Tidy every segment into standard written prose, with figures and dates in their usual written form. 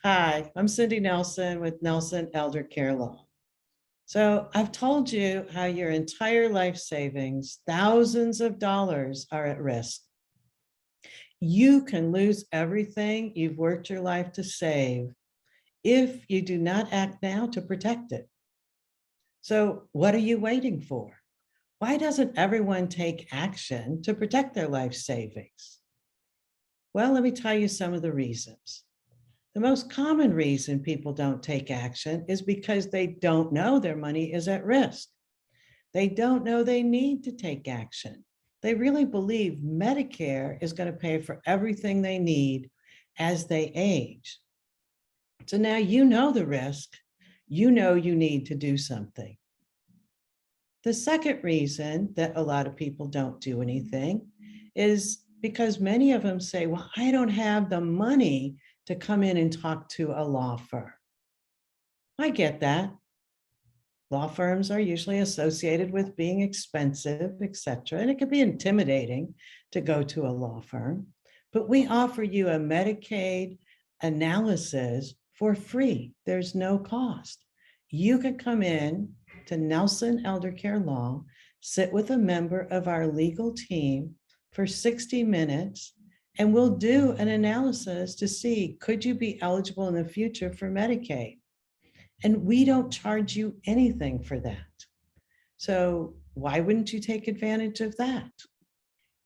Hi, I'm Cindy Nelson with Nelson Elder Care Law. So I've told you how your entire life savings, thousands of dollars, are at risk. You can lose everything you've worked your life to save if you do not act now to protect it. So what are you waiting for? Why doesn't everyone take action to protect their life savings? Well, let me tell you some of the reasons. The most common reason people don't take action is because they don't know their money is at risk. They don't know they need to take action. They really believe Medicare is going to pay for everything they need as they age. So now you know the risk. You know you need to do something. The second reason that a lot of people don't do anything is because many of them say, well, I don't have the money to come in and talk to a law firm. I get that. Law firms are usually associated with being expensive, et cetera, and it can be intimidating to go to a law firm. But we offer you a Medicaid analysis for free. There's no cost. You can come in to Nelson Elder Care Law, sit with a member of our legal team for 60 minutes, and we'll do an analysis to see, could you be eligible in the future for Medicaid? And we don't charge you anything for that. So why wouldn't you take advantage of that?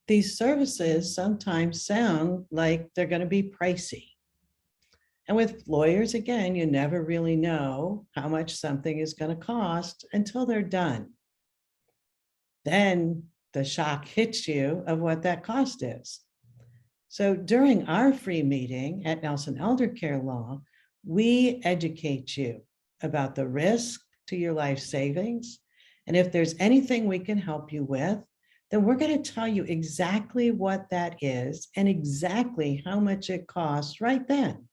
These services sometimes sound like they're going to be pricey. And with lawyers, again, you never really know how much something is going to cost until they're done. Then the shock hits you of what that cost is. So during our free meeting at Nelson Elder Care Law, we educate you about the risk to your life savings. And if there's anything we can help you with, then we're going to tell you exactly what that is and exactly how much it costs right then.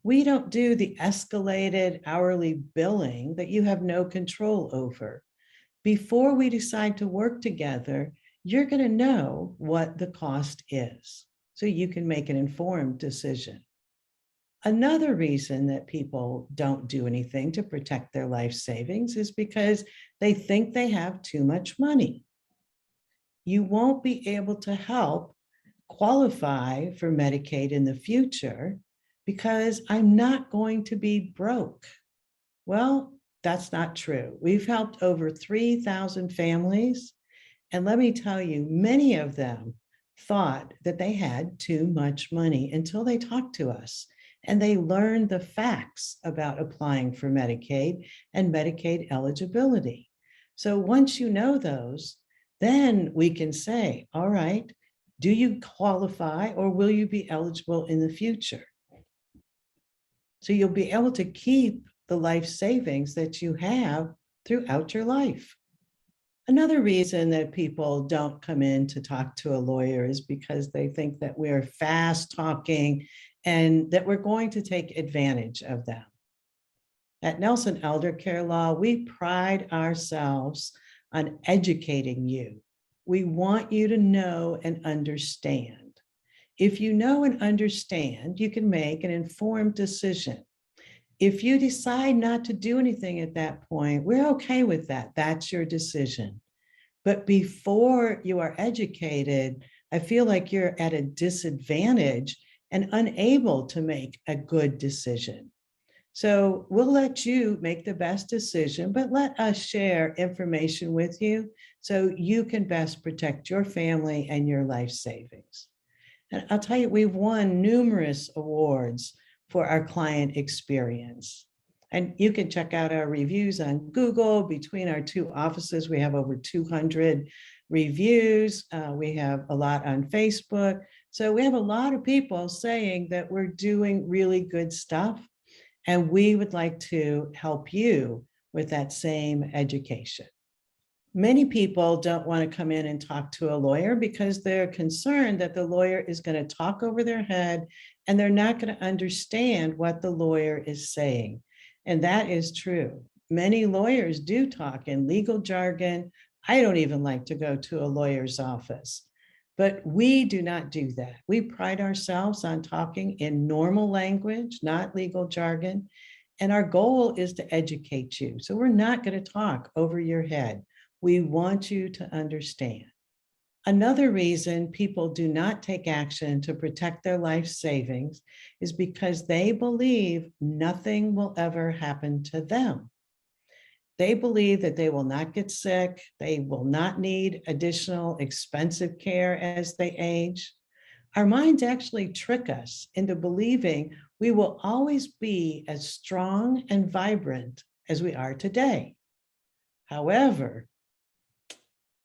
We don't do the escalated hourly billing that you have no control over. Before we decide to work together, you're going to know what the cost is so you can make an informed decision. Another reason that people don't do anything to protect their life savings is because they think they have too much money. You won't be able to help qualify for Medicaid in the future because I'm not going to be broke. Well, that's not true. We've helped over 3,000 families. And let me tell you, many of them thought that they had too much money until they talked to us and they learned the facts about applying for Medicaid and Medicaid eligibility. So once you know those, then we can say, all right, do you qualify or will you be eligible in the future? So you'll be able to keep the life savings that you have throughout your life. Another reason that people don't come in to talk to a lawyer is because they think that we're fast talking and that we're going to take advantage of them. At Nelson Elder Care Law, we pride ourselves on educating you. We want you to know and understand. If you know and understand, you can make an informed decision. If you decide not to do anything at that point, we're okay with that. That's your decision. But before you are educated, I feel like you're at a disadvantage and unable to make a good decision. So we'll let you make the best decision, but let us share information with you so you can best protect your family and your life savings. And I'll tell you, we've won numerous awards for our client experience. And you can check out our reviews on Google. Between our two offices, we have over 200 reviews. We have a lot on Facebook. So we have a lot of people saying that we're doing really good stuff. And we would like to help you with that same education. Many people don't want to come in and talk to a lawyer because they're concerned that the lawyer is going to talk over their head and they're not going to understand what the lawyer is saying. And that is true. Many lawyers do talk in legal jargon. I don't even like to go to a lawyer's office. But we do not do that. We pride ourselves on talking in normal language, not legal jargon. And our goal is to educate you. So we're not going to talk over your head. We want you to understand. Another reason people do not take action to protect their life savings is because they believe nothing will ever happen to them. They believe that they will not get sick, they will not need additional expensive care as they age. Our minds actually trick us into believing we will always be as strong and vibrant as we are today. However,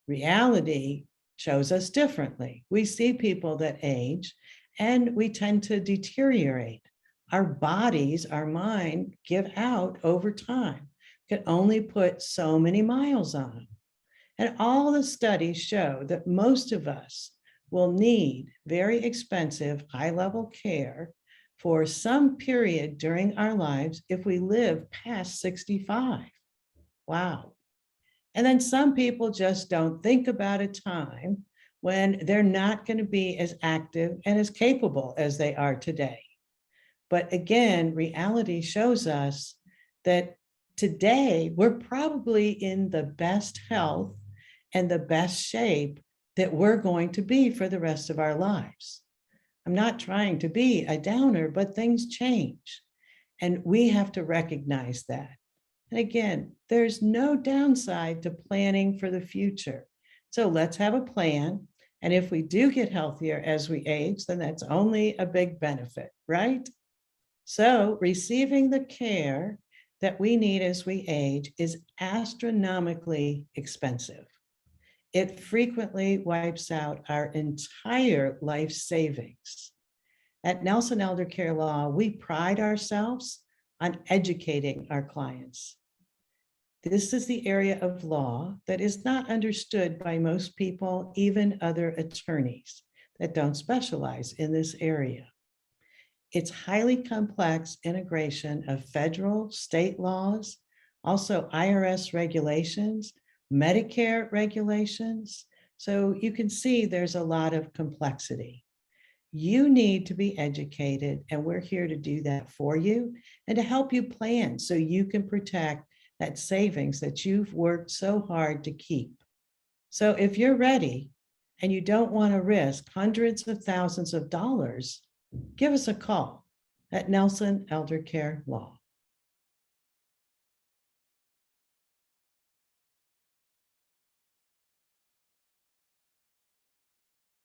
reality shows us differently. We see people that age and we tend to deteriorate. Our bodies, our mind give out over time, can only put so many miles on. And all the studies show that most of us will need very expensive, high-level care for some period during our lives if we live past 65. Wow. And then some people just don't think about a time when they're not going to be as active and as capable as they are today. But again, reality shows us that today we're probably in the best health and the best shape that we're going to be for the rest of our lives. I'm not trying to be a downer, but things change. And we have to recognize that. And again, there's no downside to planning for the future. So let's have a plan. And if we do get healthier as we age, then that's only a big benefit, right? So receiving the care that we need as we age is astronomically expensive. It frequently wipes out our entire life savings. At Nelson Elder Care Law, we pride ourselves on educating our clients. This is the area of law that is not understood by most people, even other attorneys that don't specialize in this area. It's highly complex integration of federal, state laws, also IRS regulations, Medicare regulations. So you can see there's a lot of complexity. You need to be educated, and we're here to do that for you and to help you plan so you can protect that savings that you've worked so hard to keep. So if you're ready and you don't want to risk hundreds of thousands of dollars, give us a call at Nelson Elder Care Law.